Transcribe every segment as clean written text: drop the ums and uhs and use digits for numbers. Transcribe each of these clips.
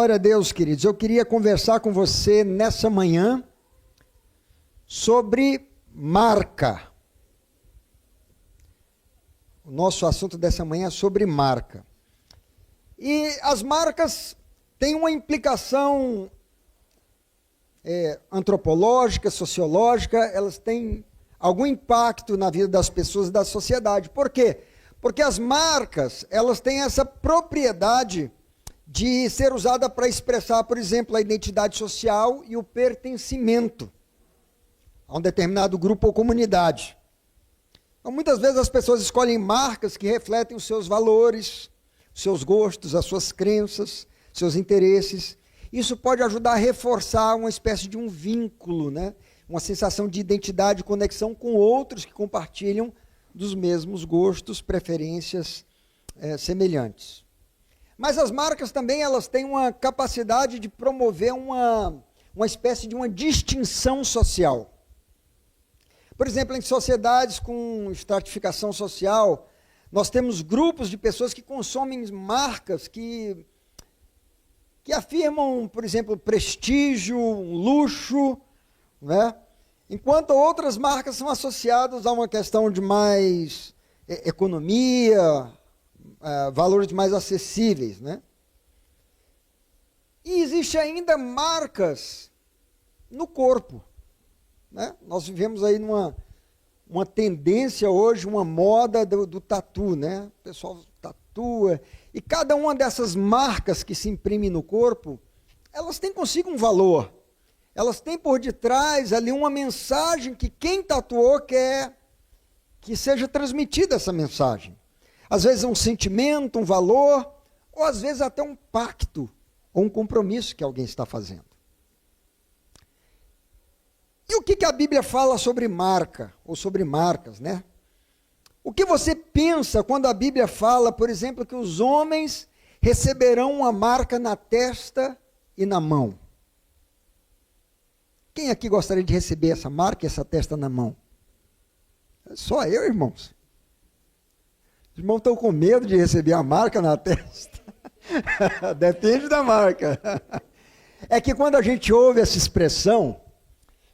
Glória a Deus, queridos. Eu queria conversar com você nessa manhã sobre marca. O nosso assunto dessa manhã é sobre marca. E as marcas têm uma implicação antropológica, sociológica, elas têm algum impacto na vida das pessoas e da sociedade. Por quê? Porque as marcas, elas têm essa propriedade de ser usada para expressar, por exemplo, a identidade social e o pertencimento a um determinado grupo ou comunidade. Então, muitas vezes as pessoas escolhem marcas que refletem os seus valores, os seus gostos, as suas crenças, seus interesses. Isso pode ajudar a reforçar uma espécie de um vínculo, né? Uma sensação de identidade e conexão com outros que compartilham dos mesmos gostos, preferências semelhantes. Mas as marcas também elas têm uma capacidade de promover uma espécie de uma distinção social. Por exemplo, em sociedades com estratificação social, nós temos grupos de pessoas que consomem marcas que afirmam, por exemplo, prestígio, luxo, né? Enquanto outras marcas são associadas a uma questão de mais economia, valores mais acessíveis, né? E existe ainda marcas no corpo, né? Nós vivemos aí uma tendência hoje, uma moda do tatu, né? O pessoal tatua, e cada uma dessas marcas que se imprime no corpo, elas têm consigo um valor. Elas têm por detrás ali uma mensagem que quem tatuou quer que seja transmitida essa mensagem. Às vezes é um sentimento, um valor, ou às vezes até um pacto, ou um compromisso que alguém está fazendo. E o que a Bíblia fala sobre marca, ou sobre marcas, né? O que você pensa quando a Bíblia fala, por exemplo, que os homens receberão uma marca na testa e na mão? Quem aqui gostaria de receber essa marca e essa testa na mão? Só eu, irmãos. Os irmãos estão com medo de receber a marca na testa. Depende da marca. É que quando a gente ouve essa expressão,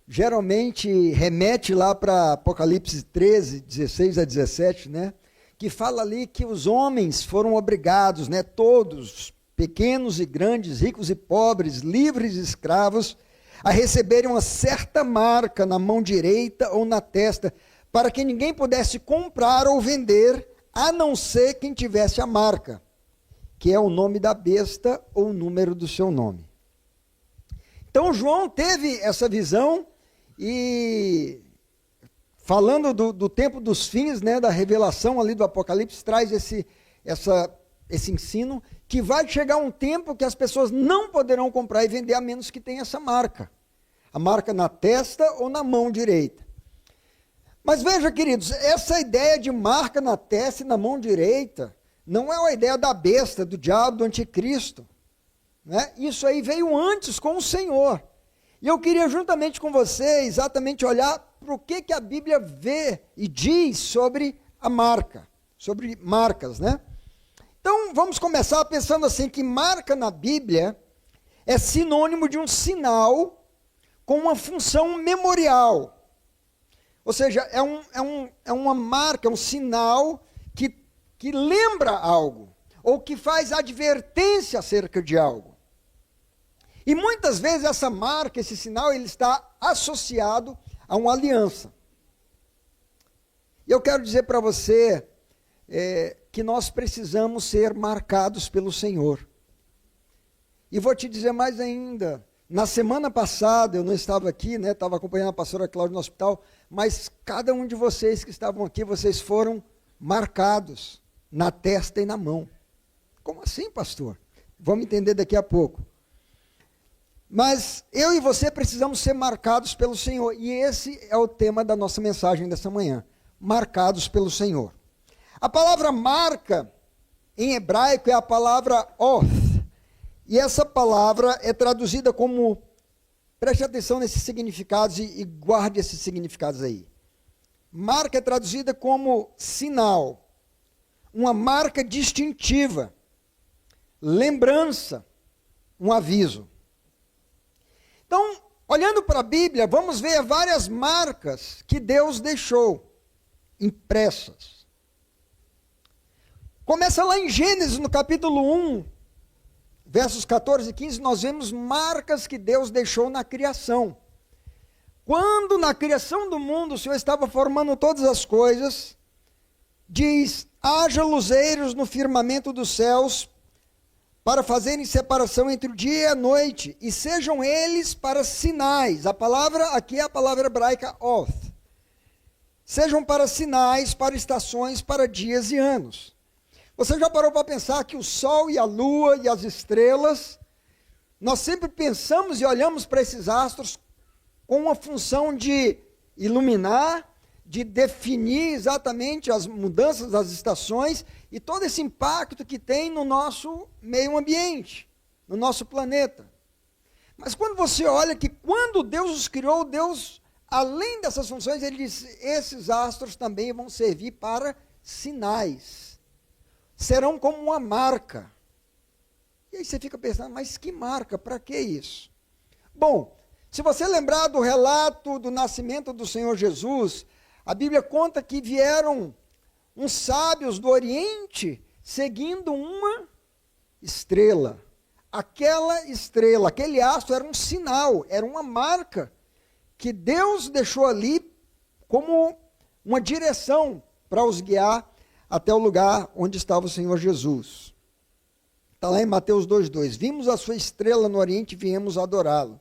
geralmente remete lá para Apocalipse 13, 16 a 17, né? Que fala ali que os homens foram obrigados, né? Todos, pequenos e grandes, ricos e pobres, livres e escravos, a receberem uma certa marca na mão direita ou na testa, para que ninguém pudesse comprar ou vender, a não ser quem tivesse a marca, que é o nome da besta ou o número do seu nome. Então João teve essa visão e, falando do tempo dos fins, né, da revelação ali do Apocalipse, traz esse ensino, que vai chegar um tempo que as pessoas não poderão comprar e vender a menos que tenha essa marca. A marca na testa ou na mão direita. Mas veja, queridos, essa ideia de marca na testa e na mão direita não é uma ideia da besta, do diabo, do anticristo, né? Isso aí veio antes com o Senhor. E eu queria juntamente com você exatamente olhar para o que a Bíblia vê e diz sobre a marca, sobre marcas, né? Então, vamos começar pensando assim, que marca na Bíblia é sinônimo de um sinal com uma função memorial. Ou seja, é uma marca, é um sinal que lembra algo, ou que faz advertência acerca de algo. E muitas vezes essa marca, esse sinal, ele está associado a uma aliança. E eu quero dizer para você que nós precisamos ser marcados pelo Senhor. E vou te dizer mais ainda, na semana passada, eu não estava aqui, né, estava acompanhando a pastora Cláudia no hospital, mas cada um de vocês que estavam aqui, vocês foram marcados na testa e na mão. Como assim, pastor? Vamos entender daqui a pouco. Mas eu e você precisamos ser marcados pelo Senhor, e esse é o tema da nossa mensagem dessa manhã, marcados pelo Senhor. A palavra marca, em hebraico, é a palavra oth, e essa palavra é traduzida como, preste atenção nesses significados e guarde esses significados aí. Marca é traduzida como sinal, uma marca distintiva, lembrança, um aviso. Então, olhando para a Bíblia, vamos ver várias marcas que Deus deixou impressas. Começa lá em Gênesis, no capítulo 1, versos 14 e 15, nós vemos marcas que Deus deixou na criação. Quando na criação do mundo o Senhor estava formando todas as coisas, diz: haja luzeiros no firmamento dos céus, para fazerem separação entre o dia e a noite, e sejam eles para sinais. A palavra aqui é a palavra hebraica oth. Sejam para sinais, para estações, para dias e anos. Você já parou para pensar que o sol e a lua e as estrelas, nós sempre pensamos e olhamos para esses astros com uma função de iluminar, de definir exatamente as mudanças das estações e todo esse impacto que tem no nosso meio ambiente, no nosso planeta. Mas quando você olha que quando Deus os criou, Deus, além dessas funções, ele disse: esses astros também vão servir para sinais. Serão como uma marca. E aí você fica pensando, mas que marca? Para que isso? Bom, se você lembrar do relato do nascimento do Senhor Jesus, a Bíblia conta que vieram uns sábios do Oriente seguindo uma estrela. Aquela estrela, aquele astro era um sinal, era uma marca que Deus deixou ali como uma direção para os guiar até o lugar onde estava o Senhor Jesus. Está lá em Mateus 2,2. Vimos a sua estrela no Oriente e viemos adorá-lo.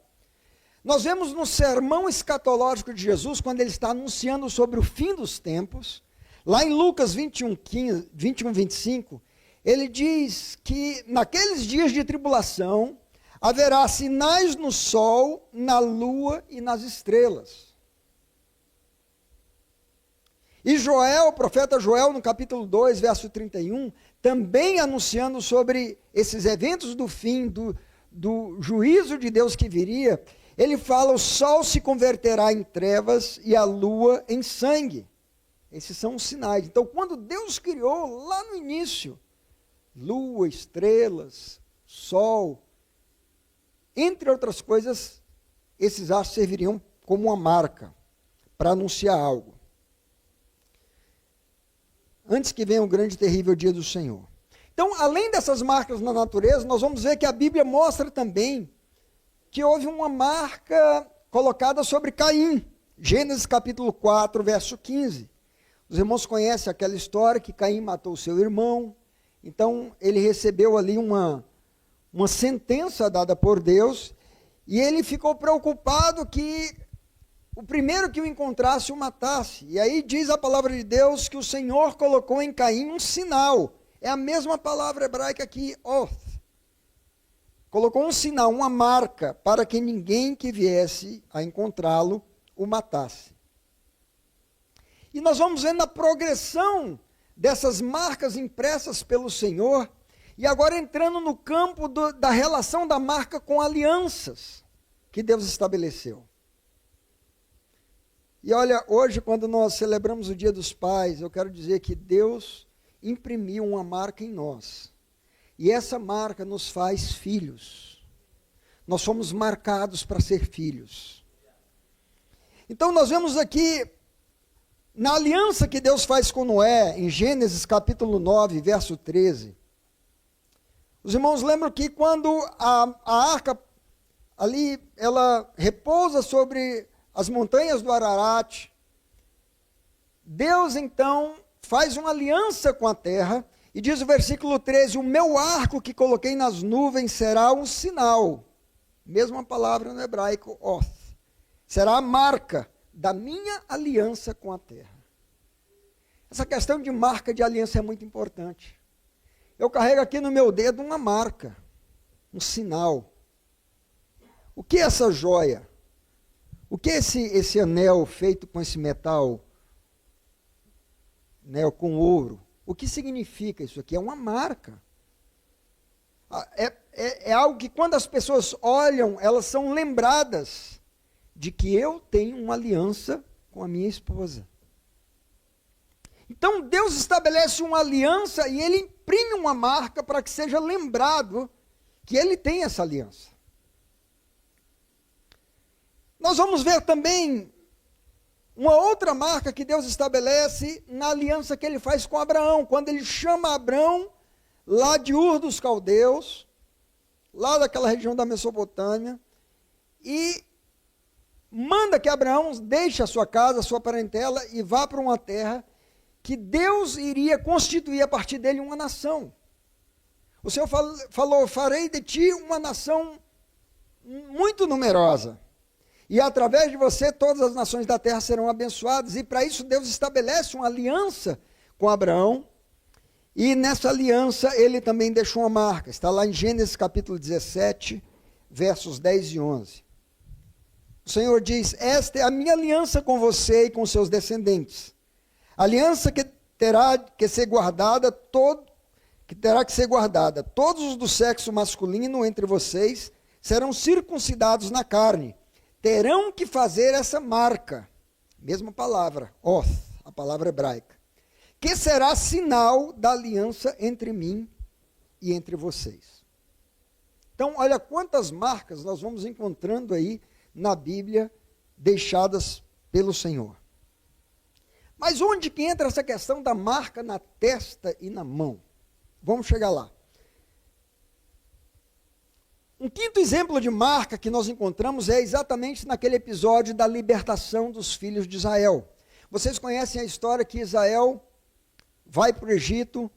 Nós vemos no sermão escatológico de Jesus, quando ele está anunciando sobre o fim dos tempos, lá em Lucas 21, 25, ele diz que naqueles dias de tribulação haverá sinais no sol, na lua e nas estrelas. E Joel, o profeta Joel, no capítulo 2, verso 31, também anunciando sobre esses eventos do fim, do juízo de Deus que viria, ele fala: o sol se converterá em trevas e a lua em sangue. Esses são os sinais. Então, quando Deus criou lá no início, lua, estrelas, sol, entre outras coisas, esses astros serviriam como uma marca para anunciar algo. Antes que venha o grande e terrível dia do Senhor. Então, além dessas marcas na natureza, nós vamos ver que a Bíblia mostra também que houve uma marca colocada sobre Caim. Gênesis capítulo 4, verso 15. Os irmãos conhecem aquela história que Caim matou seu irmão. Então, ele recebeu ali uma sentença dada por Deus, e ele ficou preocupado que o primeiro que o encontrasse o matasse. E aí diz a palavra de Deus que o Senhor colocou em Caim um sinal. É a mesma palavra hebraica aqui, oth. Colocou um sinal, uma marca, para que ninguém que viesse a encontrá-lo o matasse. E nós vamos vendo a progressão dessas marcas impressas pelo Senhor, e agora entrando no campo da relação da marca com alianças que Deus estabeleceu. E olha, hoje quando nós celebramos o Dia dos Pais, eu quero dizer que Deus imprimiu uma marca em nós. E essa marca nos faz filhos. Nós somos marcados para ser filhos. Então nós vemos aqui, na aliança que Deus faz com Noé, em Gênesis capítulo 9, verso 13. Os irmãos lembram que quando a arca ali, ela repousa sobre as montanhas do Ararat, Deus então faz uma aliança com a terra, e diz o versículo 13, o meu arco que coloquei nas nuvens será um sinal, mesma palavra no hebraico, oth, será a marca da minha aliança com a terra. Essa questão de marca de aliança é muito importante. Eu carrego aqui no meu dedo uma marca, um sinal. O que é essa joia? O que é esse anel feito com esse metal, né, com ouro? O que significa isso aqui? É uma marca. É algo que quando as pessoas olham, elas são lembradas de que eu tenho uma aliança com a minha esposa. Então Deus estabelece uma aliança e Ele imprime uma marca para que seja lembrado que ele tem essa aliança. Nós vamos ver também uma outra marca que Deus estabelece na aliança que ele faz com Abraão, quando ele chama Abraão lá de Ur dos Caldeus, lá daquela região da Mesopotâmia, e manda que Abraão deixe a sua casa, a sua parentela, e vá para uma terra que Deus iria constituir a partir dele uma nação. O Senhor falou, farei de ti uma nação muito numerosa, e através de você todas as nações da terra serão abençoadas, e para isso Deus estabelece uma aliança com Abraão, e nessa aliança ele também deixou uma marca, está lá em Gênesis capítulo 17, versos 10 e 11. O Senhor diz, esta é a minha aliança com você e com seus descendentes, aliança que terá que ser guardada, todos os do sexo masculino entre vocês serão circuncidados na carne, terão que fazer essa marca, mesma palavra, oth, a palavra hebraica, que será sinal da aliança entre mim e entre vocês. Então, olha quantas marcas nós vamos encontrando aí na Bíblia, deixadas pelo Senhor. Mas onde que entra essa questão da marca na testa e na mão? Vamos chegar lá. Um quinto exemplo de marca que nós encontramos é exatamente naquele episódio da libertação dos filhos de Israel. Vocês conhecem a história que Israel vai para o Egito,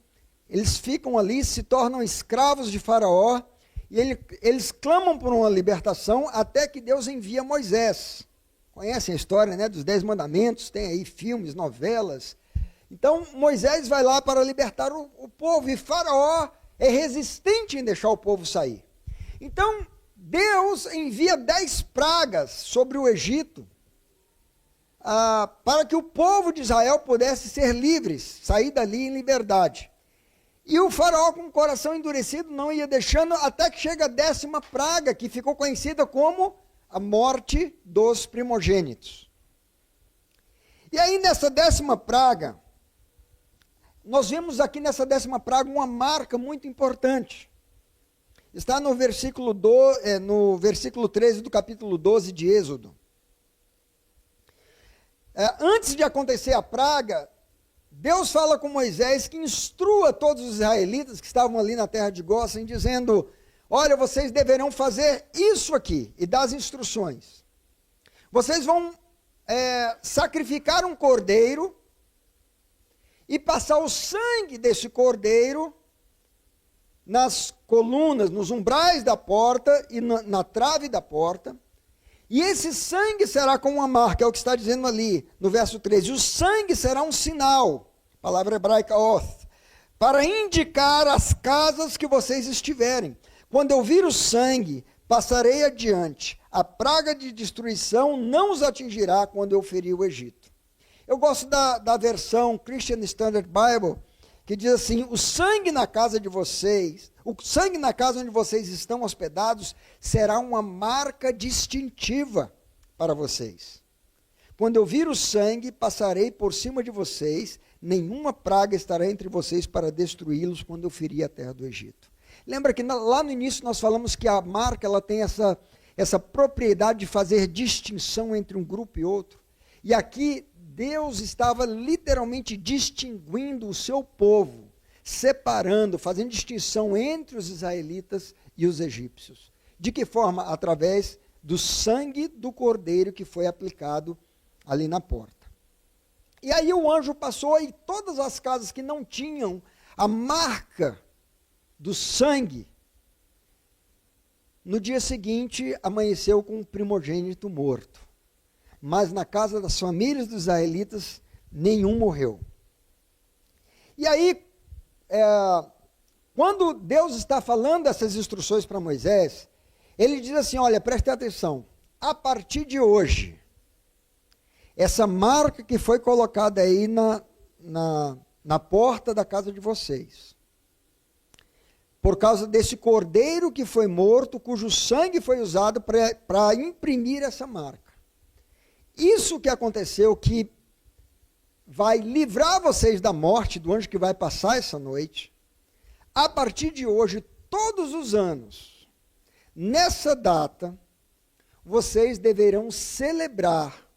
eles ficam ali, se tornam escravos de Faraó, e eles clamam por uma libertação até que Deus envia Moisés. Conhecem a história, né, dos 10 mandamentos, tem aí filmes, novelas. Então Moisés vai lá para libertar o povo, e Faraó é resistente em deixar o povo sair. Então, Deus envia 10 pragas sobre o Egito, para que o povo de Israel pudesse ser livres, sair dali em liberdade. E o faraó, com o coração endurecido, não ia deixando, até que chega a 10ª praga, que ficou conhecida como a morte dos primogênitos. E aí, nessa 10ª praga, nós vemos aqui nessa 10ª praga uma marca muito importante. Está no versículo 13 do capítulo 12 de Êxodo. Antes de acontecer a praga, Deus fala com Moisés que instrua todos os israelitas que estavam ali na terra de Gósen, dizendo, olha, vocês deverão fazer isso aqui, e dá as instruções. Vocês vão sacrificar um cordeiro, e passar o sangue desse cordeiro nas colunas, nos umbrais da porta e na trave da porta, e esse sangue será como uma marca, é o que está dizendo ali no verso 13, o sangue será um sinal, palavra hebraica oth, para indicar as casas que vocês estiverem. Quando eu vir o sangue, passarei adiante, a praga de destruição não os atingirá quando eu ferir o Egito. Eu gosto da versão Christian Standard Bible, que diz assim, o sangue na casa de vocês, o sangue na casa onde vocês estão hospedados, será uma marca distintiva para vocês. Quando eu vir o sangue, passarei por cima de vocês, nenhuma praga estará entre vocês para destruí-los quando eu ferir a terra do Egito. Lembra que lá no início nós falamos que a marca ela tem essa propriedade de fazer distinção entre um grupo e outro. E aqui Deus estava literalmente distinguindo o seu povo, separando, fazendo distinção entre os israelitas e os egípcios. De que forma? Através do sangue do cordeiro que foi aplicado ali na porta. E aí o anjo passou e todas as casas que não tinham a marca do sangue, no dia seguinte amanheceu com o primogênito morto. Mas na casa das famílias dos israelitas, nenhum morreu. E aí, quando Deus está falando essas instruções para Moisés, ele diz assim, olha, preste atenção, a partir de hoje, essa marca que foi colocada aí na porta da casa de vocês, por causa desse cordeiro que foi morto, cujo sangue foi usado para imprimir essa marca. Isso que aconteceu, que vai livrar vocês da morte do anjo que vai passar essa noite, a partir de hoje, todos os anos, nessa data, vocês deverão celebrar,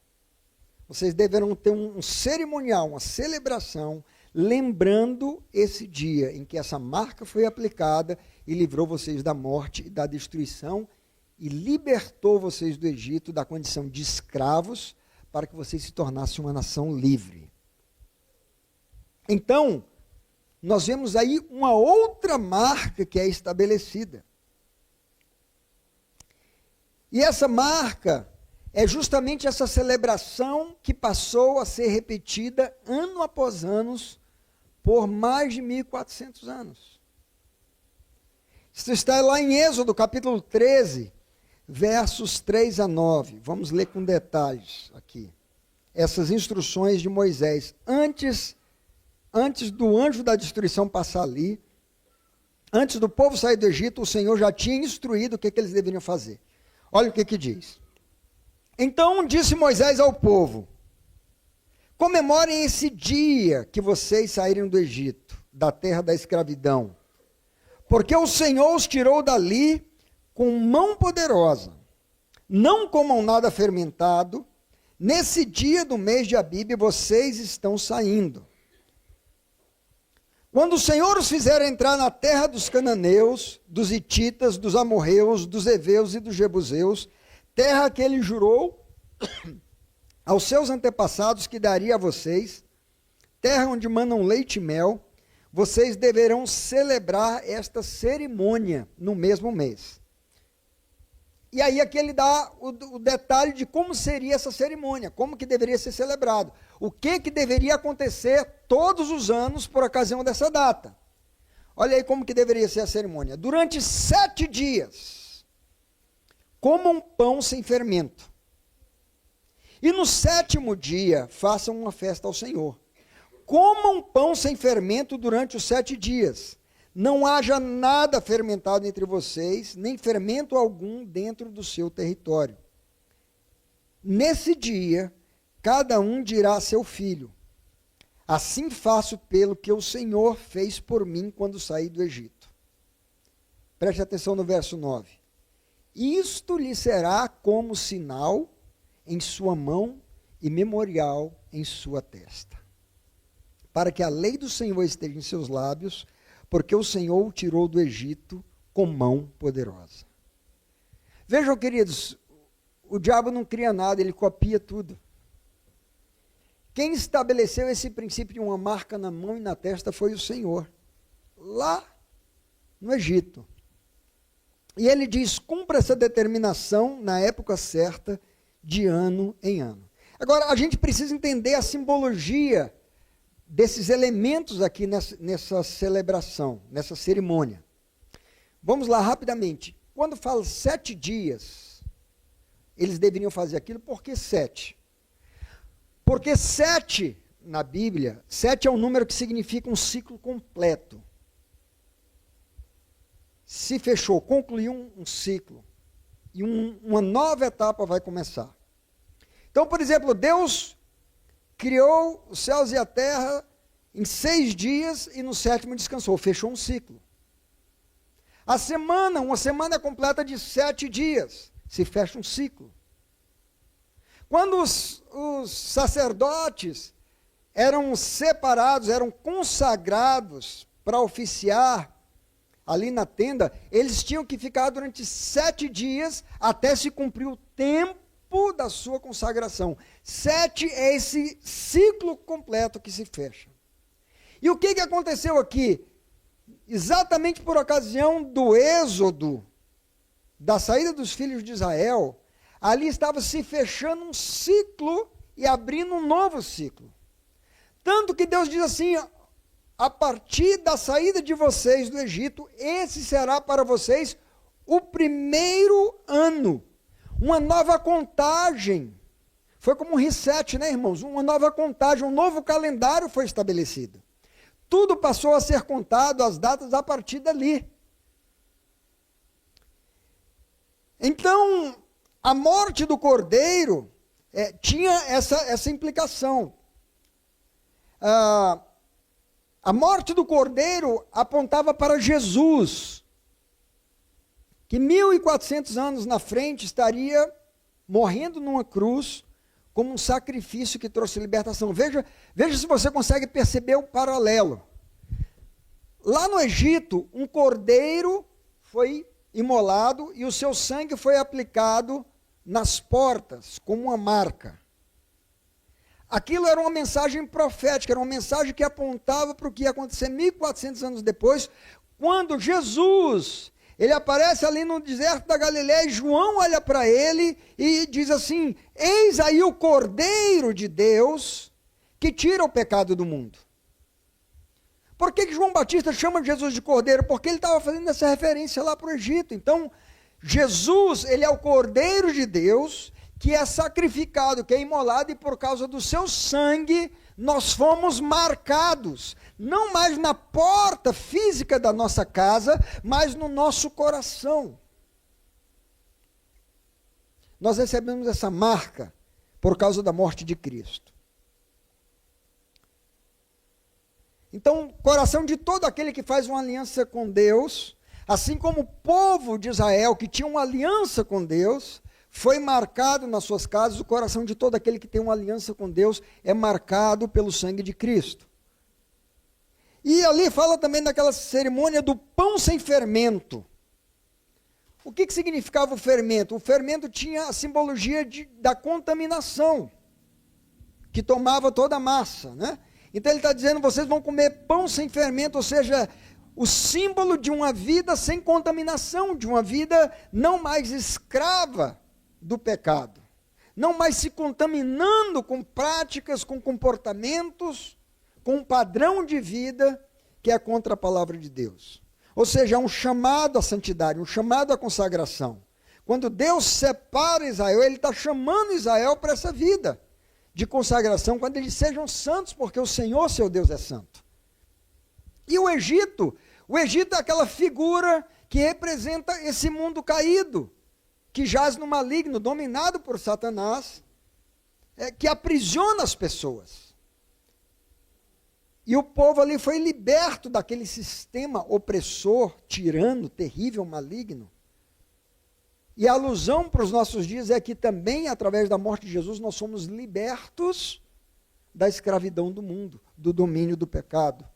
vocês deverão ter um cerimonial, uma celebração, lembrando esse dia em que essa marca foi aplicada e livrou vocês da morte e da destruição e libertou vocês do Egito da condição de escravos para que vocês se tornassem uma nação livre. Então, nós vemos aí uma outra marca que é estabelecida. E essa marca é justamente essa celebração que passou a ser repetida ano após ano por mais de 1.400 anos. Isso está lá em Êxodo, capítulo 13, versos 3 a 9. Vamos ler com detalhes aqui. Essas instruções de Moisés. Antes do anjo da destruição passar ali, antes do povo sair do Egito, o Senhor já tinha instruído o que eles deveriam fazer. Olha o que diz. Então disse Moisés ao povo: comemorem esse dia que vocês saíram do Egito, da terra da escravidão, porque o Senhor os tirou dali com mão poderosa. Não comam nada fermentado. Nesse dia do mês de Abíbe vocês estão saindo. Quando o Senhor os fizer entrar na terra dos cananeus, dos hititas, dos amorreus, dos heveus e dos jebuseus, terra que ele jurou aos seus antepassados que daria a vocês, terra onde manam leite e mel, vocês deverão celebrar esta cerimônia no mesmo mês. E aí aqui ele dá o detalhe de como seria essa cerimônia, como que deveria ser celebrado. O que deveria acontecer todos os anos por ocasião dessa data. Olha aí como que deveria ser a cerimônia. Durante 7 dias, comam pão sem fermento. E no 7º dia, façam uma festa ao Senhor. Comam pão sem fermento durante os 7 dias. Não haja nada fermentado entre vocês, nem fermento algum dentro do seu território. Nesse dia, cada um dirá a seu filho: assim faço pelo que o Senhor fez por mim quando saí do Egito. Preste atenção no verso 9. Isto lhe será como sinal em sua mão e memorial em sua testa, para que a lei do Senhor esteja em seus lábios, porque o Senhor o tirou do Egito com mão poderosa. Vejam, queridos, o diabo não cria nada, ele copia tudo. Quem estabeleceu esse princípio de uma marca na mão e na testa foi o Senhor, lá no Egito. E ele diz: cumpra essa determinação na época certa, de ano em ano. Agora, a gente precisa entender a simbologia desses elementos aqui nessa celebração, nessa cerimônia. Vamos lá rapidamente. Quando fala 7 dias, eles deveriam fazer aquilo. Por que 7? Porque 7, na Bíblia, 7 é um número que significa um ciclo completo. Se fechou, concluiu um ciclo. E uma nova etapa vai começar. Então, por exemplo, Deus criou os céus e a terra em 6 dias e no 7º descansou, fechou um ciclo. Uma semana é completa de 7 dias, se fecha um ciclo. Quando os sacerdotes eram separados, eram consagrados para oficiar ali na tenda, eles tinham que ficar durante 7 dias até se cumprir o tempo da sua consagração. 7 é esse ciclo completo que se fecha. E o que aconteceu aqui? Exatamente por ocasião do êxodo, da saída dos filhos de Israel, ali estava se fechando um ciclo e abrindo um novo ciclo. Tanto que Deus diz assim: a partir da saída de vocês do Egito, esse será para vocês o primeiro ano. Uma nova contagem. Foi como um reset, né, irmãos? Uma nova contagem, um novo calendário foi estabelecido. Tudo passou a ser contado, as datas a partir dali. Então, a morte do cordeiro tinha essa implicação. A morte do cordeiro apontava para Jesus. que 1400 anos na frente estaria morrendo numa cruz como um sacrifício que trouxe libertação. Veja se você consegue perceber o paralelo. Lá no Egito, um cordeiro foi imolado e o seu sangue foi aplicado nas portas como uma marca. Aquilo era uma mensagem profética, era uma mensagem que apontava para o que ia acontecer 1400 anos depois, quando Jesus, ele aparece ali no deserto da Galileia, e João olha para ele e diz assim: eis aí o Cordeiro de Deus que tira o pecado do mundo. Por que João Batista chama Jesus de Cordeiro? Porque ele estava fazendo essa referência lá para o Egito. Então, Jesus, ele é o Cordeiro de Deus, que é sacrificado, que é imolado, e por causa do seu sangue, nós fomos marcados, não mais na porta física da nossa casa, mas no nosso coração. Nós recebemos essa marca por causa da morte de Cristo. Então, coração de todo aquele que faz uma aliança com Deus, assim como o povo de Israel, que tinha uma aliança com Deus, foi marcado nas suas casas. O coração de todo aquele que tem uma aliança com Deus é marcado pelo sangue de Cristo. E ali fala também daquela cerimônia do pão sem fermento. O que significava o fermento? O fermento tinha a simbologia da contaminação, que tomava toda a massa, né? Então ele está dizendo: vocês vão comer pão sem fermento, ou seja, o símbolo de uma vida sem contaminação, de uma vida não mais escrava do pecado, não mais se contaminando com práticas, com comportamentos, com um padrão de vida que é contra a palavra de Deus. Ou seja, é um chamado à santidade, um chamado à consagração. Quando Deus separa Israel, ele está chamando Israel para essa vida de consagração, quando eles sejam santos, porque o Senhor, seu Deus, é santo. E o Egito é aquela figura que representa esse mundo caído, que jaz no maligno, dominado por Satanás, que aprisiona as pessoas. E o povo ali foi liberto daquele sistema opressor, tirano, terrível, maligno. E a alusão para os nossos dias é que também, através da morte de Jesus, nós somos libertos da escravidão do mundo, do domínio do pecado.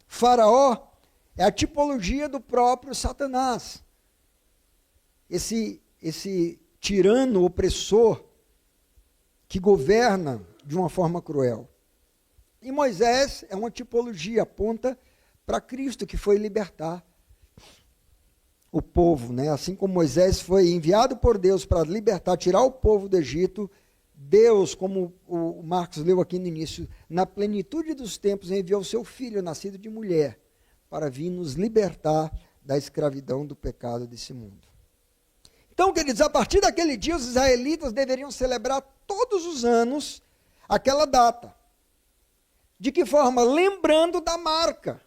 Faraó é a tipologia do próprio Satanás. Esse tirano opressor que governa de uma forma cruel. E Moisés é uma tipologia, aponta para Cristo, que foi libertar o povo, né? Assim como Moisés foi enviado por Deus para libertar, tirar o povo do Egito, Deus, como o Marcos leu aqui no início, na plenitude dos tempos, enviou o seu filho, nascido de mulher, para vir nos libertar da escravidão do pecado desse mundo. Então, queridos, a partir daquele dia, os israelitas deveriam celebrar todos os anos aquela data. De que forma? Lembrando da marca.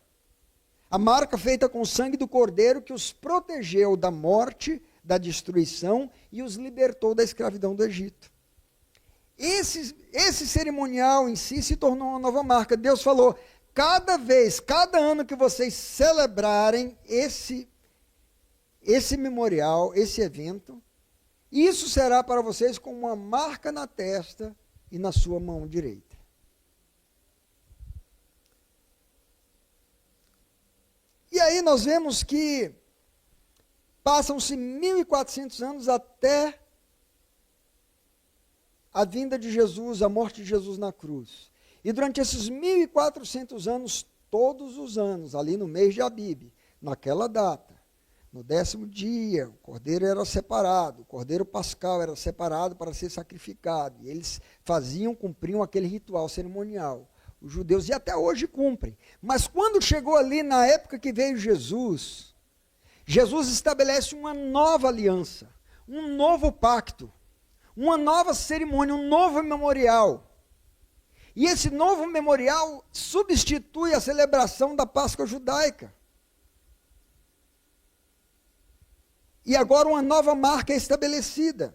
A marca feita com o sangue do Cordeiro, que os protegeu da morte, da destruição e os libertou da escravidão do Egito. Esse cerimonial em si se tornou uma nova marca. Deus falou: cada ano que vocês celebrarem esse memorial, esse evento, isso será para vocês como uma marca na testa e na sua mão direita. E aí nós vemos que passam-se 1400 anos até a vinda de Jesus, a morte de Jesus na cruz. E durante esses 1400 anos, todos os anos, ali no mês de Abib, naquela data, no 10º dia, o cordeiro era separado, o cordeiro pascal era separado para ser sacrificado. E eles cumpriam aquele ritual cerimonial. Os judeus, e até hoje cumprem. Mas quando chegou ali, na época que veio Jesus, Jesus estabelece uma nova aliança, um novo pacto, uma nova cerimônia, um novo memorial. E esse novo memorial substitui a celebração da Páscoa judaica. E agora uma nova marca é estabelecida.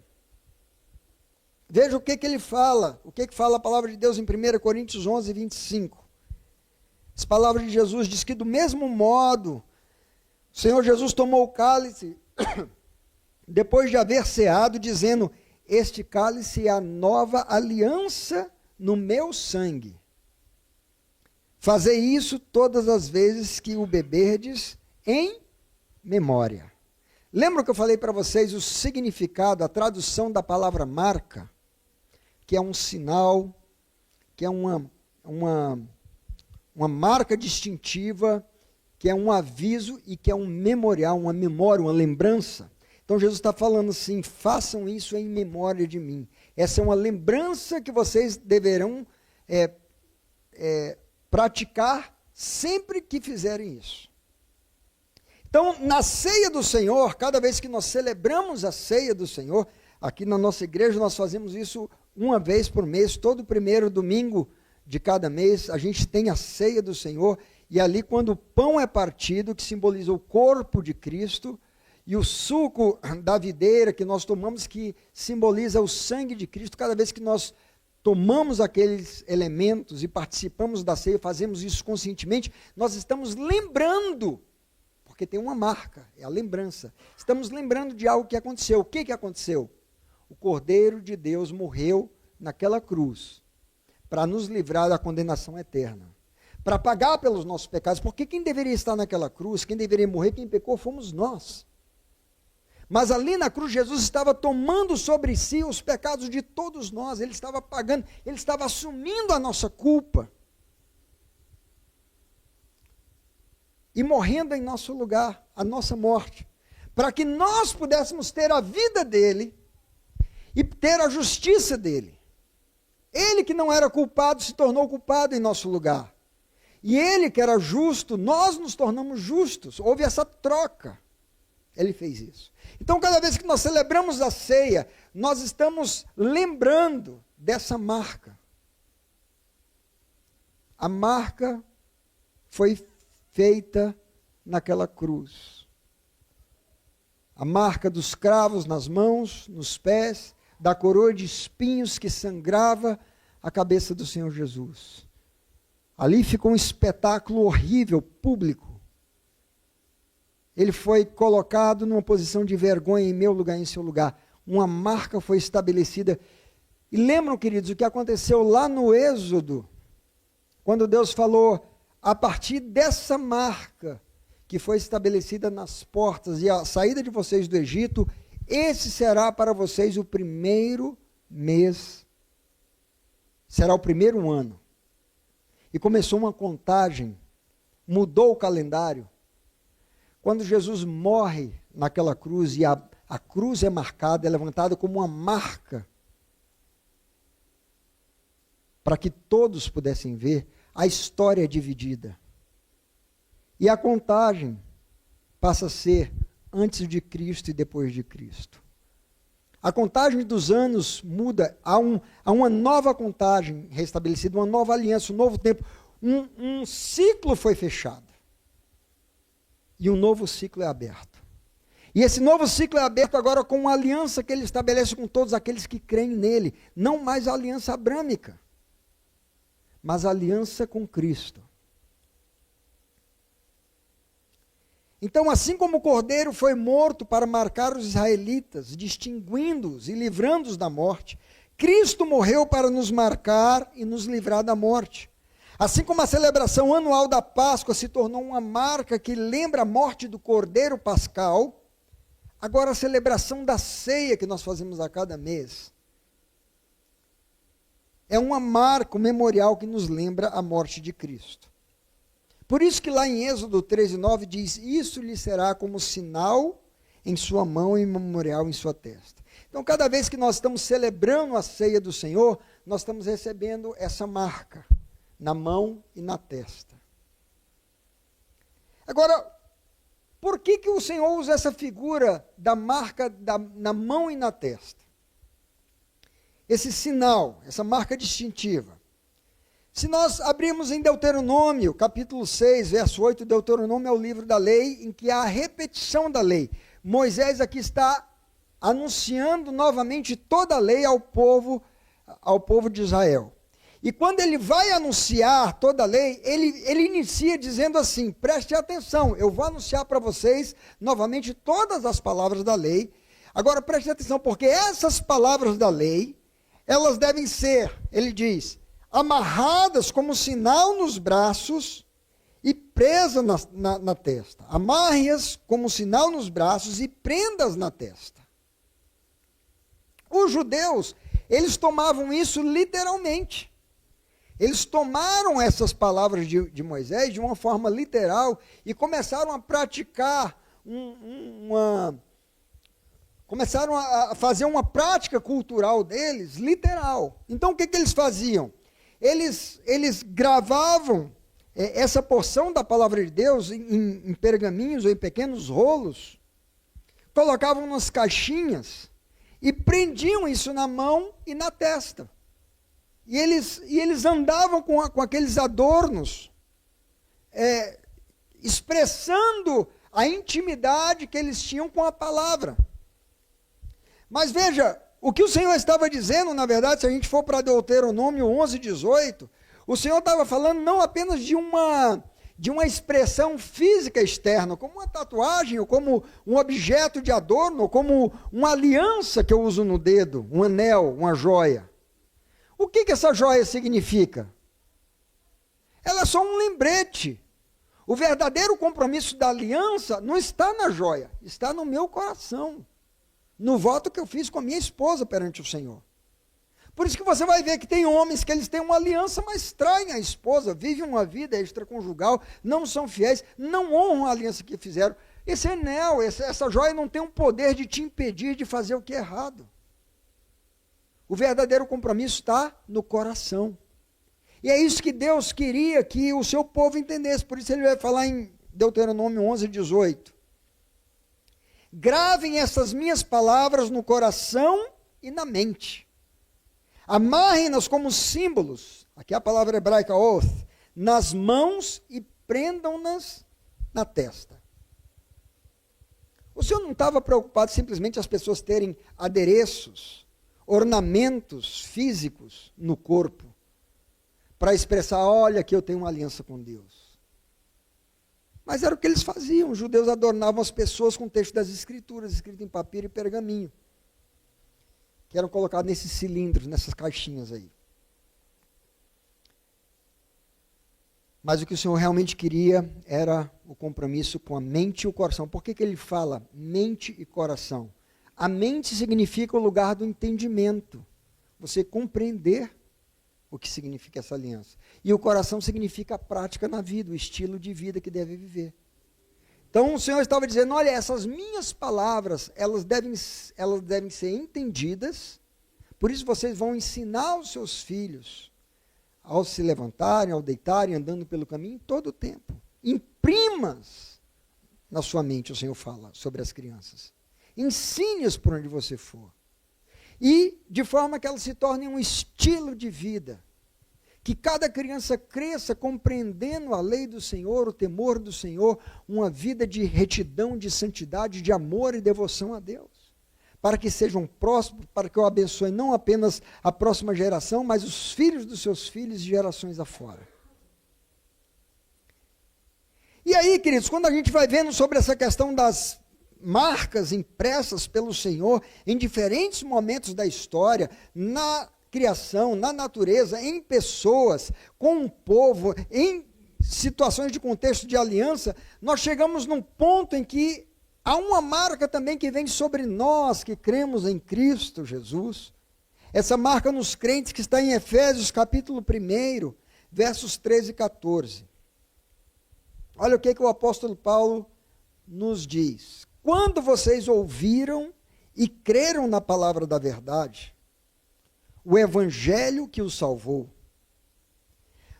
Veja o que ele fala, o que fala a palavra de Deus em 1 Coríntios 11, 25. As palavras de Jesus diz que do mesmo modo, o Senhor Jesus tomou o cálice depois de haver ceado, dizendo: este cálice é a nova aliança no meu sangue. Fazei isso todas as vezes que o beberdes em memória. Lembra que eu falei para vocês o significado, a tradução da palavra marca? Que é um sinal, que é uma marca distintiva, que é um aviso e que é um memorial, uma memória, uma lembrança. Então Jesus está falando assim: façam isso em memória de mim. Essa é uma lembrança que vocês deverão praticar sempre que fizerem isso. Então, na ceia do Senhor, cada vez que nós celebramos a ceia do Senhor, aqui na nossa igreja nós fazemos isso uma vez por mês, todo primeiro domingo de cada mês, a gente tem a ceia do Senhor, e ali quando o pão é partido, que simboliza o corpo de Cristo, e o suco da videira que nós tomamos, que simboliza o sangue de Cristo, cada vez que nós tomamos aqueles elementos e participamos da ceia, fazemos isso conscientemente, nós estamos lembrando, porque tem uma marca, é a lembrança. Estamos lembrando de algo que aconteceu. O que aconteceu? O Cordeiro de Deus morreu naquela cruz para nos livrar da condenação eterna, para pagar pelos nossos pecados, porque quem deveria estar naquela cruz, quem deveria morrer, quem pecou, fomos nós. Mas ali na cruz, Jesus estava tomando sobre si os pecados de todos nós, ele estava pagando, ele estava assumindo a nossa culpa. E morrendo em nosso lugar, a nossa morte, para que nós pudéssemos ter a vida dele e ter a justiça dele. Ele que não era culpado se tornou culpado em nosso lugar. E ele que era justo, nós nos tornamos justos. Houve essa troca. Ele fez isso. Então, cada vez que nós celebramos a ceia, nós estamos lembrando dessa marca. A marca foi feita naquela cruz. A marca dos cravos nas mãos, nos pés, da coroa de espinhos que sangrava a cabeça do Senhor Jesus. Ali ficou um espetáculo horrível, público. Ele foi colocado numa posição de vergonha em meu lugar, em seu lugar. Uma marca foi estabelecida. E lembram, queridos, o que aconteceu lá no Êxodo, quando Deus falou: a partir dessa marca que foi estabelecida nas portas e a saída de vocês do Egito, esse será para vocês o primeiro mês, será o primeiro ano. E começou uma contagem, mudou o calendário. Quando Jesus morre naquela cruz, e a cruz é marcada, é levantada como uma marca, para que todos pudessem ver, a história é dividida. E a contagem passa a ser antes de Cristo e depois de Cristo. A contagem dos anos muda, há uma nova contagem restabelecida, uma nova aliança, um novo tempo. Um ciclo foi fechado. E um novo ciclo é aberto. E esse novo ciclo é aberto agora com uma aliança que ele estabelece com todos aqueles que creem nele. Não mais a aliança abrâmica, mas a aliança com Cristo. Então, assim como o Cordeiro foi morto para marcar os israelitas, distinguindo-os e livrando-os da morte, Cristo morreu para nos marcar e nos livrar da morte. Assim como a celebração anual da Páscoa se tornou uma marca que lembra a morte do Cordeiro Pascal, agora a celebração da ceia que nós fazemos a cada mês é uma marca, um memorial que nos lembra a morte de Cristo. Por isso que lá em Êxodo 13:9 diz: isso lhe será como sinal em sua mão e memorial em sua testa. Então, cada vez que nós estamos celebrando a ceia do Senhor, nós estamos recebendo essa marca na mão e na testa. Agora, por que o Senhor usa essa figura da marca na mão e na testa? Esse sinal, essa marca distintiva. Se nós abrirmos em Deuteronômio, capítulo 6, verso 8, Deuteronômio é o livro da lei, em que há a repetição da lei. Moisés aqui está anunciando novamente toda a lei ao povo de Israel. E quando ele vai anunciar toda a lei, ele inicia dizendo assim, preste atenção, eu vou anunciar para vocês novamente todas as palavras da lei. Agora preste atenção, porque essas palavras da lei, elas devem ser, ele diz, amarradas como sinal nos braços e presas na testa. Amarre-as como sinal nos braços e prendas na testa. Os judeus, eles tomavam isso literalmente. Eles tomaram essas palavras de Moisés de uma forma literal e começaram a praticar começaram a fazer uma prática cultural deles literal. Então o que eles faziam? Eles gravavam essa porção da palavra de Deus em pergaminhos ou em pequenos rolos, colocavam nas caixinhas e prendiam isso na mão e na testa. E eles andavam com aqueles adornos, expressando a intimidade que eles tinham com a palavra. Mas veja, o que o Senhor estava dizendo, na verdade, se a gente for para Deuteronômio 11:18, o Senhor estava falando não apenas de uma expressão física externa, como uma tatuagem, ou como um objeto de adorno, ou como uma aliança que eu uso no dedo, um anel, uma joia. O que essa joia significa? Ela é só um lembrete. O verdadeiro compromisso da aliança não está na joia, está no meu coração, no voto que eu fiz com a minha esposa perante o Senhor. Por isso que você vai ver que tem homens que eles têm uma aliança, mas traem a esposa, vivem uma vida extraconjugal, não são fiéis, não honram a aliança que fizeram. Esse anel, essa joia não tem um poder de te impedir de fazer o que é errado. O verdadeiro compromisso está no coração. E é isso que Deus queria que o seu povo entendesse. Por isso ele vai falar em Deuteronômio 11:18. Gravem essas minhas palavras no coração e na mente. Amarrem-nas como símbolos, aqui é a palavra hebraica oath, nas mãos e prendam-nas na testa. O Senhor não estava preocupado simplesmente as pessoas terem adereços, ornamentos físicos no corpo, para expressar, olha que eu tenho uma aliança com Deus. Mas era o que eles faziam, os judeus adornavam as pessoas com o texto das Escrituras, escrito em papiro e pergaminho, que eram colocados nesses cilindros, nessas caixinhas aí. Mas o que o Senhor realmente queria era o compromisso com a mente e o coração. Por que ele fala mente e coração? A mente significa o lugar do entendimento, você compreender o que significa essa aliança. E o coração significa a prática na vida, o estilo de vida que deve viver. Então o Senhor estava dizendo, olha, essas minhas palavras, elas devem ser entendidas, por isso vocês vão ensinar os seus filhos, ao se levantarem, ao deitarem, andando pelo caminho, todo o tempo. Imprimas na sua mente, o Senhor fala sobre as crianças. Ensine-as por onde você for. E de forma que elas se tornem um estilo de vida. Que cada criança cresça compreendendo a lei do Senhor, o temor do Senhor, uma vida de retidão, de santidade, de amor e devoção a Deus. Para que sejam prósperos, para que eu abençoe não apenas a próxima geração, mas os filhos dos seus filhos e gerações afora. E aí, queridos, quando a gente vai vendo sobre essa questão das marcas impressas pelo Senhor em diferentes momentos da história, na criação, na natureza, em pessoas, com o povo, em situações de contexto de aliança, nós chegamos num ponto em que há uma marca também que vem sobre nós que cremos em Cristo Jesus. Essa marca nos crentes que está em Efésios capítulo 1, versos 13 e 14. Olha o que o apóstolo Paulo nos diz. Quando vocês ouviram e creram na palavra da verdade, o evangelho que os salvou,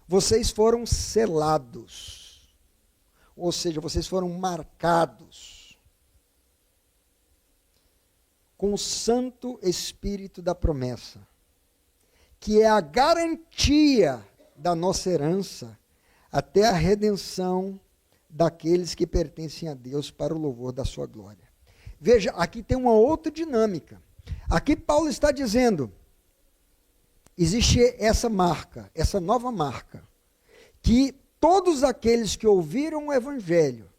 vocês foram selados, ou seja, vocês foram marcados com o Santo Espírito da promessa, que é a garantia da nossa herança até a redenção daqueles que pertencem a Deus para o louvor da sua glória. Veja, aqui tem uma outra dinâmica. Aqui Paulo está dizendo, existe essa marca, essa nova marca, que todos aqueles que ouviram o Evangelho,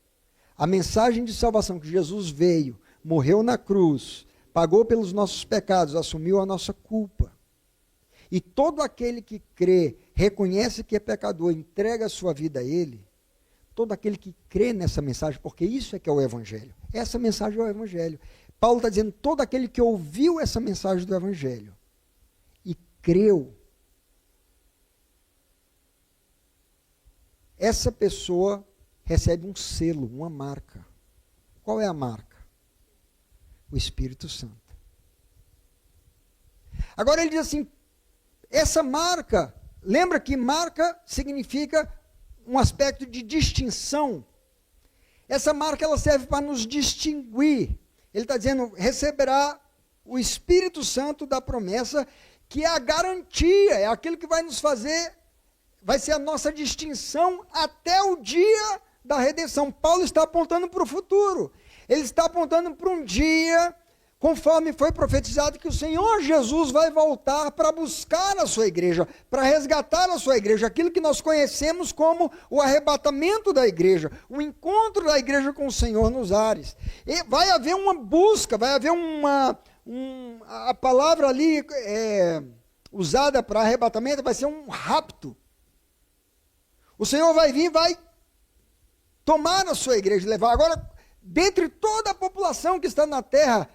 a mensagem de salvação que Jesus veio, morreu na cruz, pagou pelos nossos pecados, assumiu a nossa culpa. E todo aquele que crê, reconhece que é pecador, entrega a sua vida a Ele, todo aquele que crê nessa mensagem, porque isso é que é o Evangelho. Essa mensagem é o Evangelho. Paulo está dizendo, todo aquele que ouviu essa mensagem do Evangelho e creu, essa pessoa recebe um selo, uma marca. Qual é a marca? O Espírito Santo. Agora ele diz assim, essa marca, lembra que marca significa um aspecto de distinção. Essa marca ela serve para nos distinguir. Ele está dizendo, receberá o Espírito Santo da promessa, que é a garantia, é aquilo que vai nos fazer, vai ser a nossa distinção até o dia da redenção. Paulo está apontando para o futuro. Ele está apontando para um dia, conforme foi profetizado, que o Senhor Jesus vai voltar para buscar a sua igreja, para resgatar a sua igreja, aquilo que nós conhecemos como o arrebatamento da igreja, o encontro da igreja com o Senhor nos ares. E vai haver uma busca, vai haver a palavra ali usada para arrebatamento vai ser um rapto. O Senhor vai vir, vai tomar a sua igreja, levar. Agora, dentre toda a população que está na terra,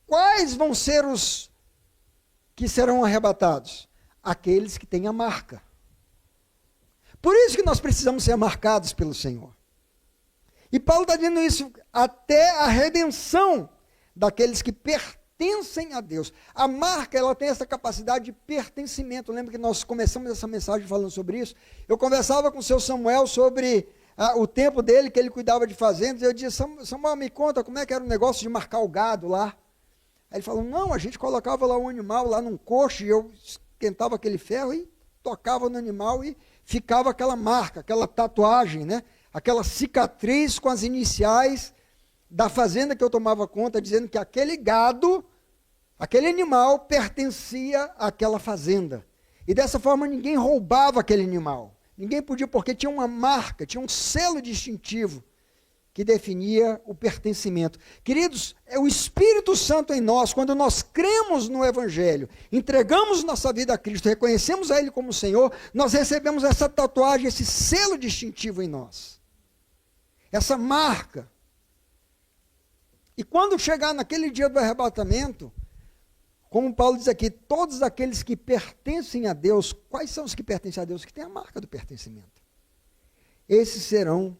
quais vão ser os que serão arrebatados? Aqueles que têm a marca. Por isso que nós precisamos ser marcados pelo Senhor. E Paulo está dizendo isso até a redenção daqueles que pertencem a Deus. A marca, ela tem essa capacidade de pertencimento. Lembra que nós começamos essa mensagem falando sobre isso? Eu conversava com o seu Samuel sobre o tempo dele, que ele cuidava de fazendas, e eu disse, Samuel, me conta como é que era o negócio de marcar o gado lá. Aí ele falou, não, a gente colocava lá um animal lá num coxo, e eu esquentava aquele ferro e tocava no animal e ficava aquela marca, aquela tatuagem, né? Aquela cicatriz com as iniciais da fazenda que eu tomava conta, dizendo que aquele gado, aquele animal pertencia àquela fazenda. E dessa forma ninguém roubava aquele animal. Ninguém podia, porque tinha uma marca, tinha um selo distintivo que definia o pertencimento. Queridos, é o Espírito Santo em nós, quando nós cremos no Evangelho, entregamos nossa vida a Cristo, reconhecemos a Ele como Senhor, nós recebemos essa tatuagem, esse selo distintivo em nós. Essa marca. E quando chegar naquele dia do arrebatamento, como Paulo diz aqui, todos aqueles que pertencem a Deus, quais são os que pertencem a Deus? Que têm a marca do pertencimento. Esses serão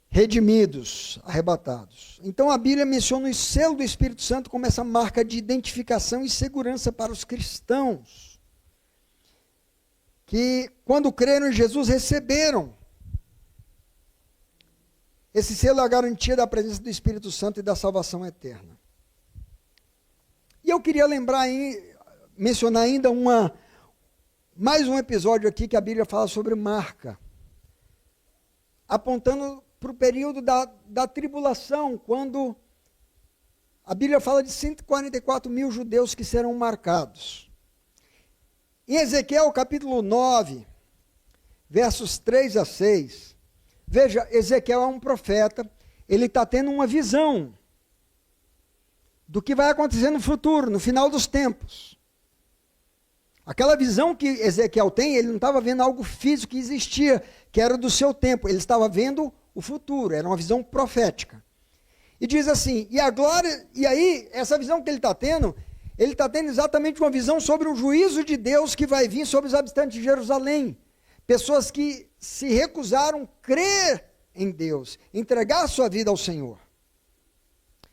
redimidos, arrebatados. Então a Bíblia menciona o selo do Espírito Santo como essa marca de identificação e segurança para os cristãos, que quando creram em Jesus receberam. Esse selo é a garantia da presença do Espírito Santo e da salvação eterna. E eu queria mencionar ainda mais um episódio aqui que a Bíblia fala sobre marca, apontando para o período da tribulação, quando a Bíblia fala de 144 mil judeus que serão marcados. Em Ezequiel capítulo 9, versos 3 a 6, veja, Ezequiel é um profeta, ele está tendo uma visão do que vai acontecer no futuro, no final dos tempos. Aquela visão que Ezequiel tem, ele não estava vendo algo físico que existia, que era do seu tempo, ele estava vendo o futuro, era uma visão profética. E diz assim, e aí, essa visão que ele está tendo exatamente uma visão sobre o juízo de Deus que vai vir sobre os habitantes de Jerusalém. Pessoas que se recusaram a crer em Deus, entregar a sua vida ao Senhor.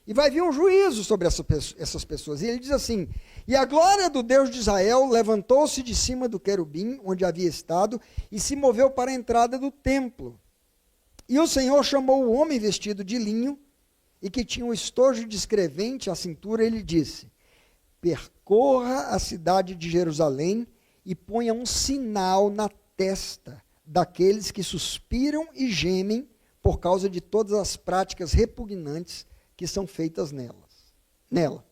E vai vir um juízo sobre essas pessoas. E ele diz assim, e a glória do Deus de Israel levantou-se de cima do querubim, onde havia estado, e se moveu para a entrada do templo. E o Senhor chamou o homem vestido de linho, e que tinha um estojo de escrevente à cintura, e lhe disse, percorra a cidade de Jerusalém, e ponha um sinal na testa daqueles que suspiram e gemem por causa de todas as práticas repugnantes que são feitas nela.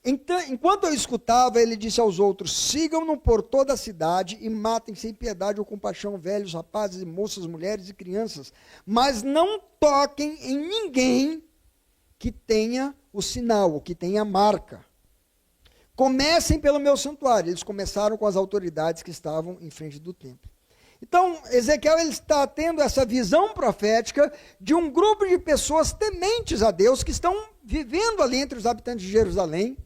Então, enquanto eu escutava, ele disse aos outros: sigam-no por toda a cidade e matem sem piedade ou compaixão velhos, rapazes e moças, mulheres e crianças, mas não toquem em ninguém que tenha o sinal, ou que tenha a marca. Comecem pelo meu santuário. Eles começaram com as autoridades que estavam em frente do templo. Então, Ezequiel ele está tendo essa visão profética de um grupo de pessoas tementes a Deus, que estão vivendo ali entre os habitantes de Jerusalém,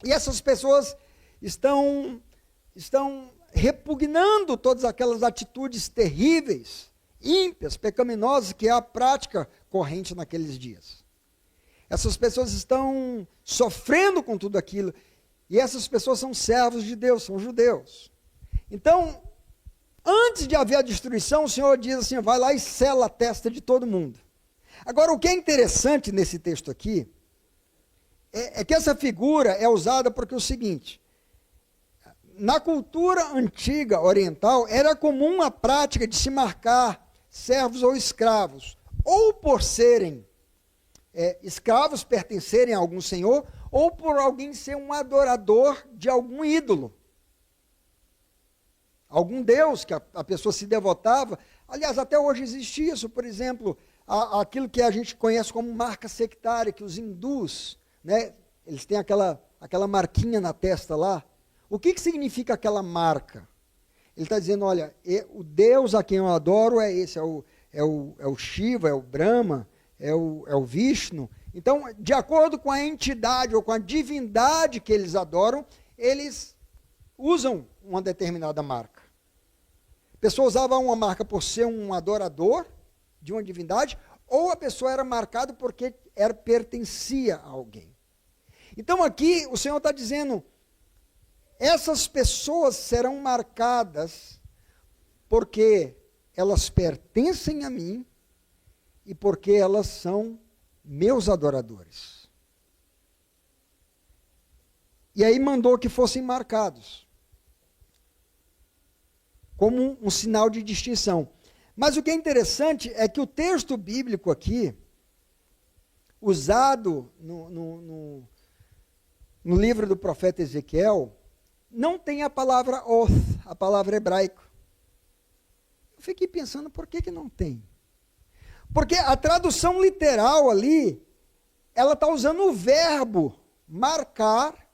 e essas pessoas estão repugnando todas aquelas atitudes terríveis, ímpias, pecaminosas, que é a prática corrente naqueles dias. Essas pessoas estão sofrendo com tudo aquilo, e essas pessoas são servos de Deus, são judeus. Então, antes de haver a destruição, o Senhor diz assim: vai lá e sela a testa de todo mundo. Agora, o que é interessante nesse texto aqui, é que essa figura é usada porque é o seguinte: na cultura antiga oriental, era comum a prática de se marcar servos ou escravos, ou por serem escravos, pertencerem a algum senhor, ou por alguém ser um adorador de algum ídolo, algum deus que a pessoa se devotava. Aliás, até hoje existe isso. Por exemplo, aquilo que a gente conhece como marca sectária, que os hindus, né, eles têm aquela marquinha na testa lá. O que significa aquela marca? Ele está dizendo: olha, o Deus a quem eu adoro é esse, é o Shiva, é o Brahma, é o Vishnu. Então, de acordo com a entidade ou com a divindade que eles adoram, eles usam uma determinada marca. A pessoa usava uma marca por ser um adorador de uma divindade, ou a pessoa era marcada porque pertencia a alguém. Então aqui o Senhor está dizendo: essas pessoas serão marcadas porque elas pertencem a mim e porque elas são meus adoradores. E aí mandou que fossem marcados como um sinal de distinção. Mas o que é interessante é que o texto bíblico aqui, usado no livro do profeta Ezequiel, não tem a palavra oth, a palavra hebraica. Eu fiquei pensando, por que não tem? Porque a tradução literal ali, ela está usando o verbo marcar.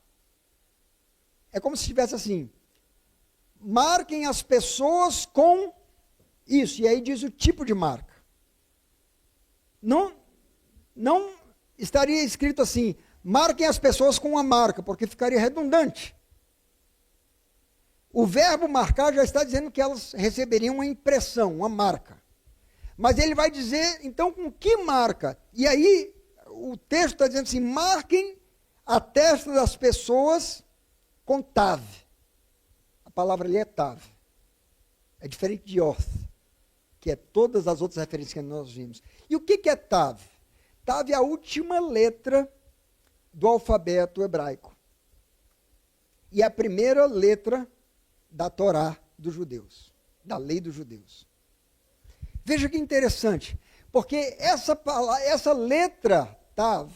É como se estivesse assim: marquem as pessoas com isso. E aí diz o tipo de marca. Não estaria escrito assim: marquem as pessoas com uma marca, porque ficaria redundante. O verbo marcar já está dizendo que elas receberiam uma impressão, uma marca. Mas ele vai dizer, então, com que marca? E aí, o texto está dizendo assim: marquem a testa das pessoas com tav. A palavra ali é tav. É diferente de oth, que é todas as outras referências que nós vimos. E o que é tav? Tav é a última letra do alfabeto hebraico. E a primeira letra da Torá dos judeus, da lei dos judeus. Veja que interessante, porque essa letra tav,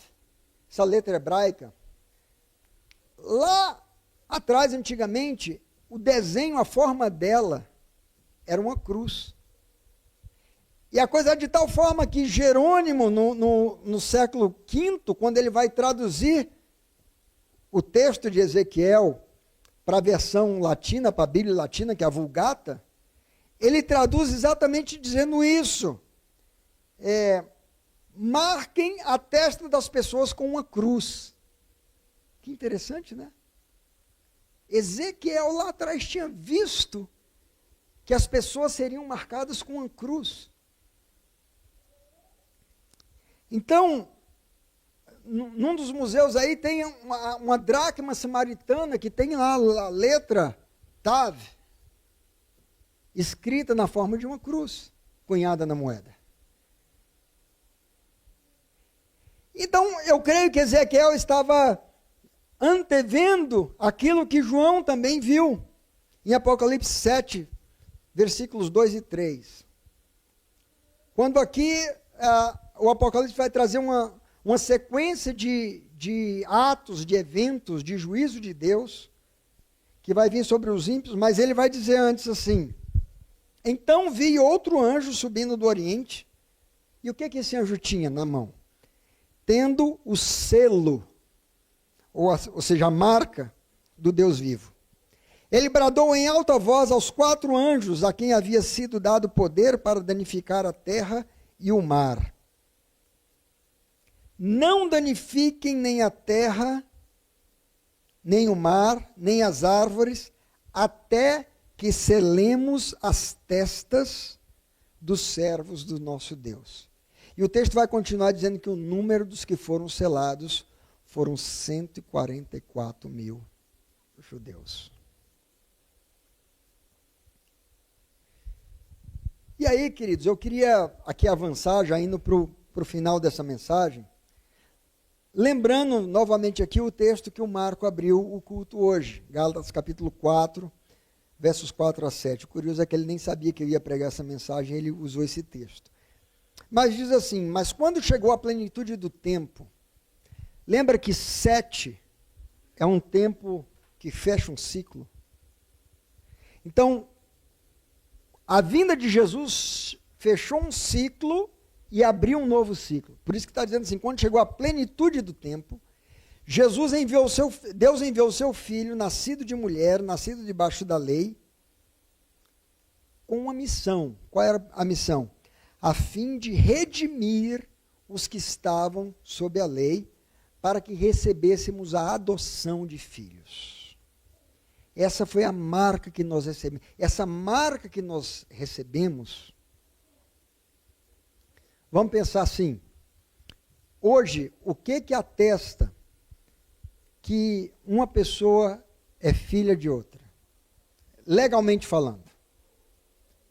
essa letra hebraica, lá atrás, antigamente, o desenho, a forma dela, era uma cruz. E a coisa é de tal forma que Jerônimo, no século V, quando ele vai traduzir o texto de Ezequiel para a versão latina, para a Bíblia latina, que é a Vulgata, ele traduz exatamente dizendo isso: marquem a testa das pessoas com uma cruz. Que interessante, né? Ezequiel lá atrás tinha visto que as pessoas seriam marcadas com uma cruz. Então, num dos museus aí tem uma dracma samaritana que tem lá a letra Tav, escrita na forma de uma cruz, cunhada na moeda. Então, eu creio que Ezequiel estava antevendo aquilo que João também viu em Apocalipse 7, versículos 2 e 3. Quando aqui o Apocalipse vai trazer uma sequência de de atos, de eventos, de juízo de Deus, que vai vir sobre os ímpios, mas ele vai dizer antes assim: então vi outro anjo subindo do Oriente, e o que esse anjo tinha na mão? Tendo o selo, ou seja, a marca do Deus vivo. Ele bradou em alta voz aos 4 anjos, a quem havia sido dado poder para danificar a terra e o mar: não danifiquem nem a terra, nem o mar, nem as árvores, até que selemos as testas dos servos do nosso Deus. E o texto vai continuar dizendo que o número dos que foram selados foram 144 mil judeus. E aí, queridos, eu queria aqui avançar, já indo para o final dessa mensagem, lembrando novamente aqui o texto que o Marco abriu o culto hoje, Gálatas capítulo 4, versos 4 a 7. O curioso é que ele nem sabia que eu ia pregar essa mensagem, ele usou esse texto. Mas diz assim: mas quando chegou a plenitude do tempo, lembra que 7 é um tempo que fecha um ciclo? Então, a vinda de Jesus fechou um ciclo e abriu um novo ciclo. Por isso que está dizendo assim: quando chegou a plenitude do tempo, Deus enviou o seu filho, nascido de mulher, nascido debaixo da lei, com uma missão. Qual era a missão? A fim de redimir os que estavam sob a lei, para que recebêssemos a adoção de filhos. Essa foi a marca que nós recebemos. Essa marca que nós recebemos, vamos pensar assim: hoje, o que atesta que uma pessoa é filha de outra? Legalmente falando,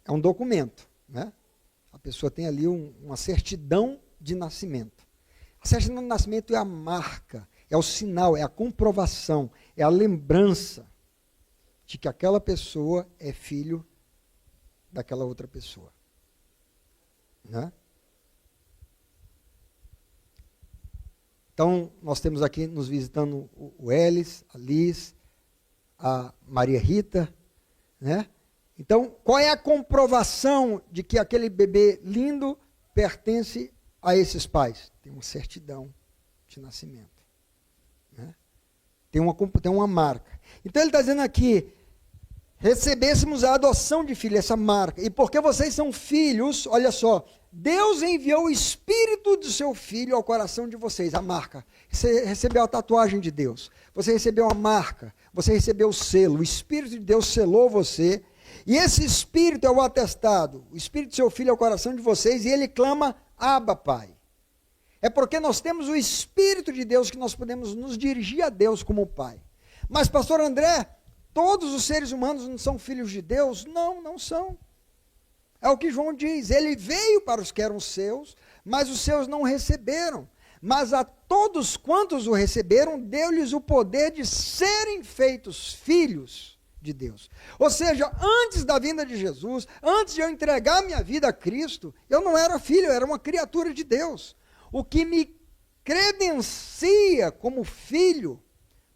é um documento, né? A pessoa tem ali uma certidão de nascimento. A certidão de nascimento é a marca, é o sinal, é a comprovação, é a lembrança de que aquela pessoa é filho daquela outra pessoa, né? Então, nós temos aqui nos visitando o Elis, a Liz, a Maria Rita, né? Então, qual é a comprovação de que aquele bebê lindo pertence a esses pais? Tem uma certidão de nascimento, né? Tem uma marca. Então, ele está dizendo aqui: recebêssemos a adoção de filho, essa marca. E porque vocês são filhos, olha só, Deus enviou o Espírito do seu Filho ao coração de vocês, a marca. Você recebeu a tatuagem de Deus, você recebeu a marca, você recebeu o selo, o Espírito de Deus selou você, e esse Espírito é o atestado, o Espírito do seu Filho é o coração de vocês, e ele clama: Abba, Pai. É porque nós temos o Espírito de Deus que nós podemos nos dirigir a Deus como Pai. Mas, pastor André, todos os seres humanos não são filhos de Deus? Não, não são. É o que João diz: ele veio para os que eram seus, mas os seus não receberam. Mas a todos quantos o receberam, deu-lhes o poder de serem feitos filhos de Deus. Ou seja, antes da vinda de Jesus, antes de eu entregar minha vida a Cristo, eu não era filho, eu era uma criatura de Deus. O que me credencia como filho,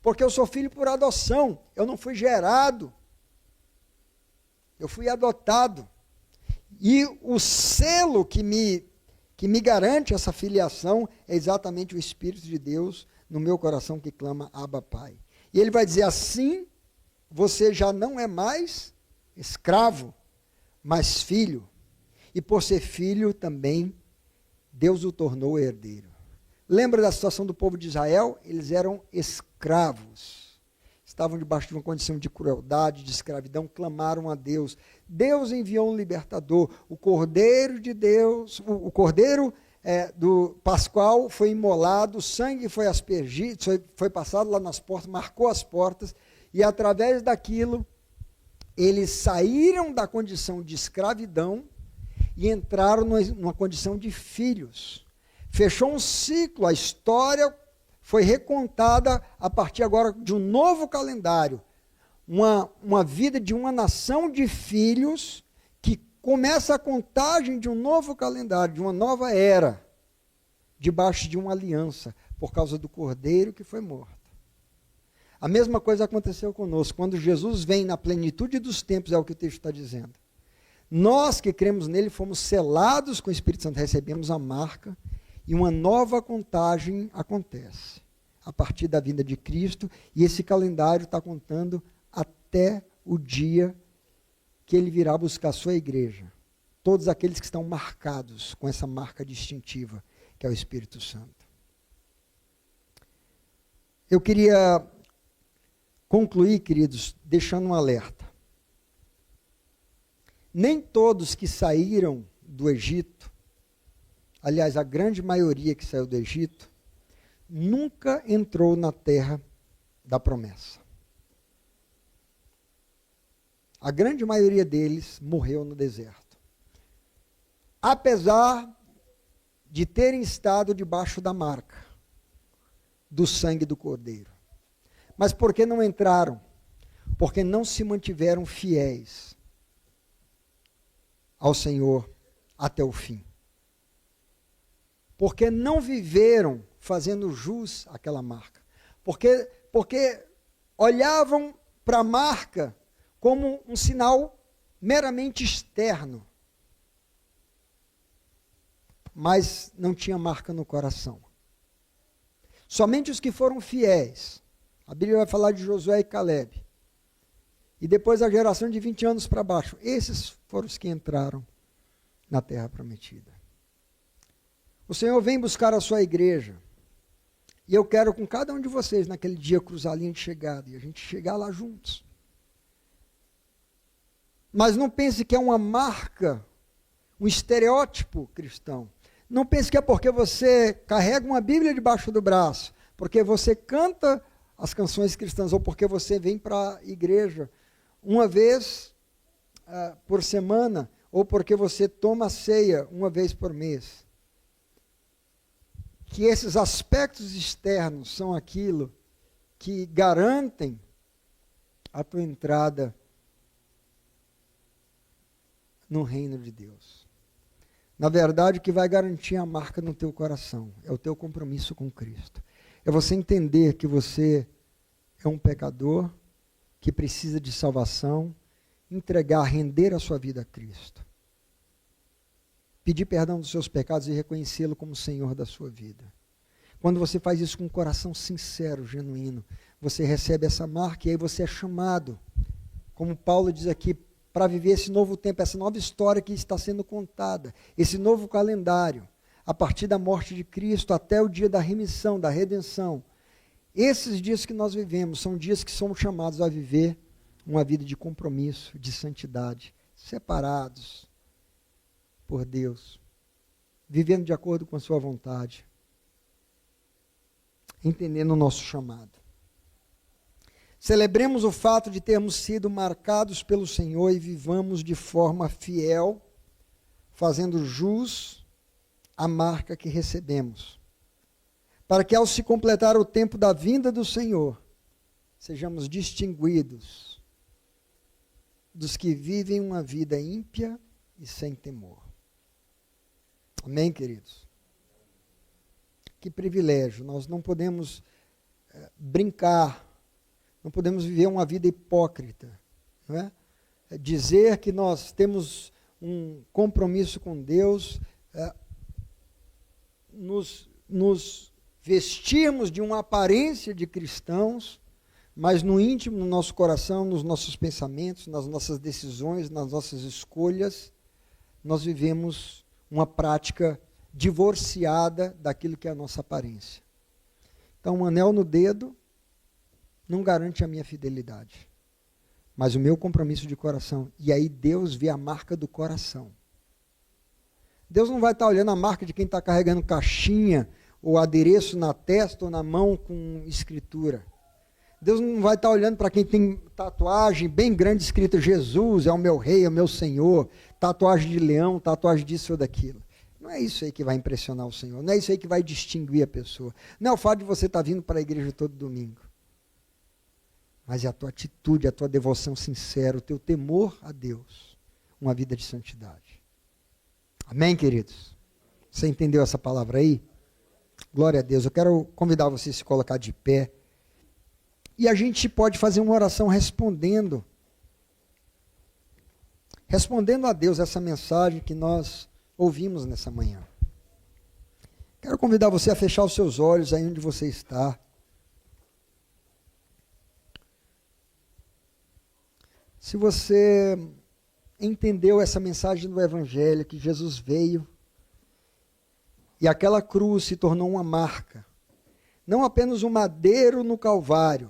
porque eu sou filho por adoção, eu não fui gerado, eu fui adotado. E o selo que me garante essa filiação é exatamente o Espírito de Deus no meu coração que clama: Abba, Pai. E ele vai dizer: assim, você já não é mais escravo, mas filho. E por ser filho também, Deus o tornou herdeiro. Lembra da situação do povo de Israel? Eles eram escravos. Estavam debaixo de uma condição de crueldade, de escravidão, clamaram a Deus. Deus enviou um libertador. O Cordeiro de Deus, o Cordeiro do Pascual foi imolado, o sangue foi aspergido, foi passado lá nas portas, marcou as portas, e através daquilo, eles saíram da condição de escravidão e entraram numa condição de filhos. Fechou um ciclo, a história foi recontada a partir agora de um novo calendário, uma vida de uma nação de filhos que começa a contagem de um novo calendário, de uma nova era, debaixo de uma aliança, por causa do cordeiro que foi morto. A mesma coisa aconteceu conosco. Quando Jesus vem na plenitude dos tempos, é o que o texto está dizendo. Nós que cremos nele fomos selados com o Espírito Santo, recebemos a marca e uma nova contagem acontece a partir da vinda de Cristo, e esse calendário está contando até o dia que ele virá buscar a sua igreja. Todos aqueles que estão marcados com essa marca distintiva, que é o Espírito Santo. Eu queria concluir, queridos, deixando um alerta. Nem todos que saíram do Egito, aliás, a grande maioria que saiu do Egito, nunca entrou na terra da promessa. A grande maioria deles morreu no deserto. Apesar de terem estado debaixo da marca do sangue do Cordeiro. Mas por que não entraram? Porque não se mantiveram fiéis ao Senhor até o fim. Porque não viveram fazendo jus àquela marca. Porque olhavam para a marca como um sinal meramente externo. Mas não tinha marca no coração. Somente os que foram fiéis. A Bíblia vai falar de Josué e Caleb. E depois a geração de 20 anos para baixo. Esses foram os que entraram na terra prometida. O Senhor vem buscar a sua igreja. E eu quero com cada um de vocês, naquele dia, cruzar a linha de chegada. E a gente chegar lá juntos. Mas não pense que é uma marca, um estereótipo cristão. Não pense que é porque você carrega uma Bíblia debaixo do braço, porque você canta as canções cristãs, ou porque você vem para a igreja uma vez por semana, ou porque você toma ceia uma vez por mês. Que esses aspectos externos são aquilo que garantem a tua entrada no reino de Deus. Na verdade, o que vai garantir a marca no teu coração é o teu compromisso com Cristo. É você entender que você é um pecador, que precisa de salvação, entregar, render a sua vida a Cristo. Pedir perdão dos seus pecados e reconhecê-lo como Senhor da sua vida. Quando você faz isso com um coração sincero, genuíno, você recebe essa marca e aí você é chamado, como Paulo diz aqui, para viver esse novo tempo, essa nova história que está sendo contada, esse novo calendário, a partir da morte de Cristo até o dia da remissão, da redenção. Esses dias que nós vivemos são dias que somos chamados a viver uma vida de compromisso, de santidade, separados por Deus, vivendo de acordo com a sua vontade, entendendo o nosso chamado. Celebremos o fato de termos sido marcados pelo Senhor e vivamos de forma fiel, fazendo jus à marca que recebemos. Para que ao se completar o tempo da vinda do Senhor, sejamos distinguidos dos que vivem uma vida ímpia e sem temor. Amém, queridos? Que privilégio, nós não podemos brincar, não podemos viver uma vida hipócrita, não é? Dizer que nós temos um compromisso com Deus, nos vestirmos de uma aparência de cristãos, mas no íntimo, no nosso coração, nos nossos pensamentos, nas nossas decisões, nas nossas escolhas, nós vivemos uma prática divorciada daquilo que é a nossa aparência. Então, um anel no dedo não garante a minha fidelidade, mas o meu compromisso de coração. E aí Deus vê a marca do coração. Deus não vai estar olhando a marca de quem está carregando caixinha ou adereço na testa ou na mão com escritura. Deus não vai estar olhando para quem tem tatuagem bem grande escrita Jesus é o meu rei, é o meu Senhor, tatuagem de leão, tatuagem disso ou daquilo. Não é isso aí que vai impressionar o Senhor, não é isso aí que vai distinguir a pessoa. Não é o fato de você estar vindo para a igreja todo domingo, mas é a tua atitude, a tua devoção sincera, o teu temor a Deus, uma vida de santidade. Amém, queridos? Você entendeu essa palavra aí? Glória a Deus. Eu quero convidar você a se colocar de pé. E a gente pode fazer uma oração respondendo a Deus essa mensagem que nós ouvimos nessa manhã. Quero convidar você a fechar os seus olhos aí onde você está. Se você entendeu essa mensagem do Evangelho, que Jesus veio e aquela cruz se tornou uma marca, não apenas um madeiro no Calvário,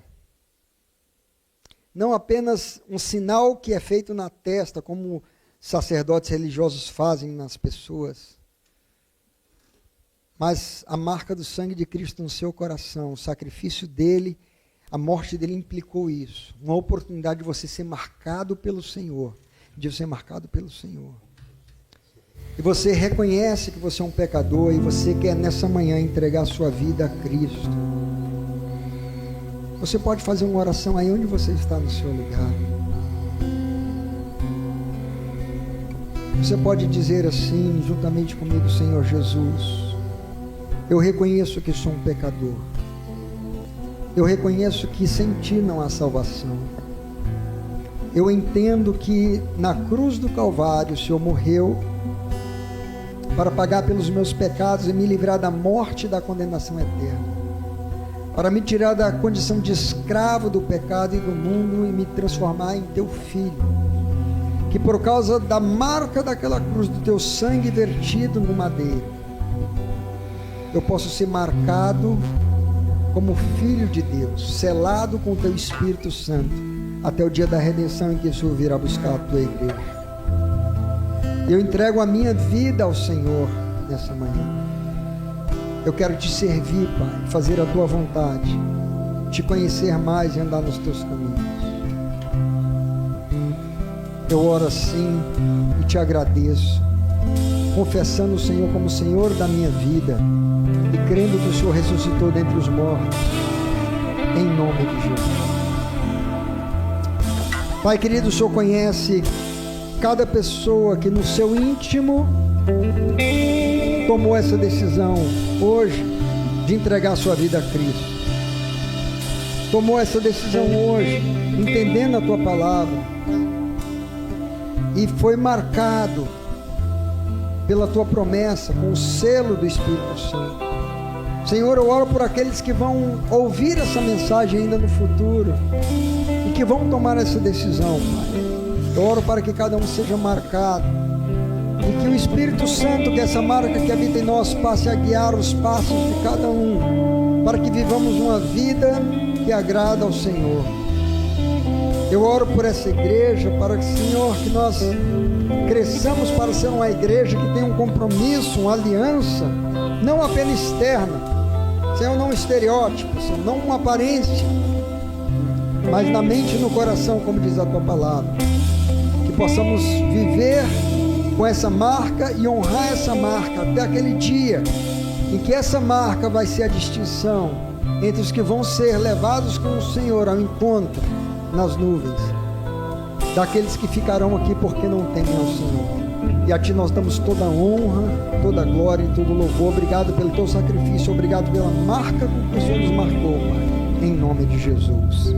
não apenas um sinal que é feito na testa, como sacerdotes religiosos fazem nas pessoas, mas a marca do sangue de Cristo no seu coração, o sacrifício dele, a morte dele implicou isso, uma oportunidade de você ser marcado pelo Senhor, de ser marcado pelo Senhor. E você reconhece que você é um pecador e você quer nessa manhã entregar a sua vida a Cristo. Você pode fazer uma oração aí onde você está no seu lugar. Você pode dizer assim, juntamente comigo: Senhor Jesus, eu reconheço que sou um pecador. Eu reconheço que sem Ti não há salvação. Eu entendo que na cruz do Calvário o Senhor morreu para pagar pelos meus pecados e me livrar da morte e da condenação eterna, para me tirar da condição de escravo do pecado e do mundo e me transformar em Teu Filho, que por causa da marca daquela cruz, do Teu sangue vertido no madeiro, eu posso ser marcado como filho de Deus, selado com o Teu Espírito Santo, até o dia da redenção em que o Senhor virá buscar a Tua igreja. Eu entrego a minha vida ao Senhor nessa manhã. Eu quero Te servir, Pai, fazer a Tua vontade, Te conhecer mais e andar nos Teus caminhos. Eu oro assim e Te agradeço, confessando o Senhor como Senhor da minha vida e crendo que o Senhor ressuscitou dentre os mortos, em nome de Jesus. Pai querido, o Senhor conhece cada pessoa que no seu íntimo tomou essa decisão hoje de entregar a sua vida a Cristo. Tomou essa decisão hoje, entendendo a Tua palavra, e foi marcado pela Tua promessa, com o selo do Espírito Santo. Senhor, eu oro por aqueles que vão ouvir essa mensagem ainda no futuro e que vão tomar essa decisão, Pai. Eu oro para que cada um seja marcado e que o Espírito Santo, que é essa marca que habita em nós, passe a guiar os passos de cada um, para que vivamos uma vida que agrada ao Senhor. Eu oro por essa igreja, para que, Senhor, que nós cresçamos para ser uma igreja que tem um compromisso, uma aliança, não apenas externa, Senhor, não um estereótipo, Senhor, não uma aparência, mas na mente e no coração, como diz a Tua palavra. Que possamos viver com essa marca e honrar essa marca até aquele dia em que essa marca vai ser a distinção entre os que vão ser levados com o Senhor ao encontro nas nuvens, daqueles que ficarão aqui porque não temem ao Senhor. E a Ti nós damos toda a honra, toda a glória e todo o louvor. Obrigado pelo Teu sacrifício, obrigado pela marca com que o Senhor nos marcou, Pai, em nome de Jesus.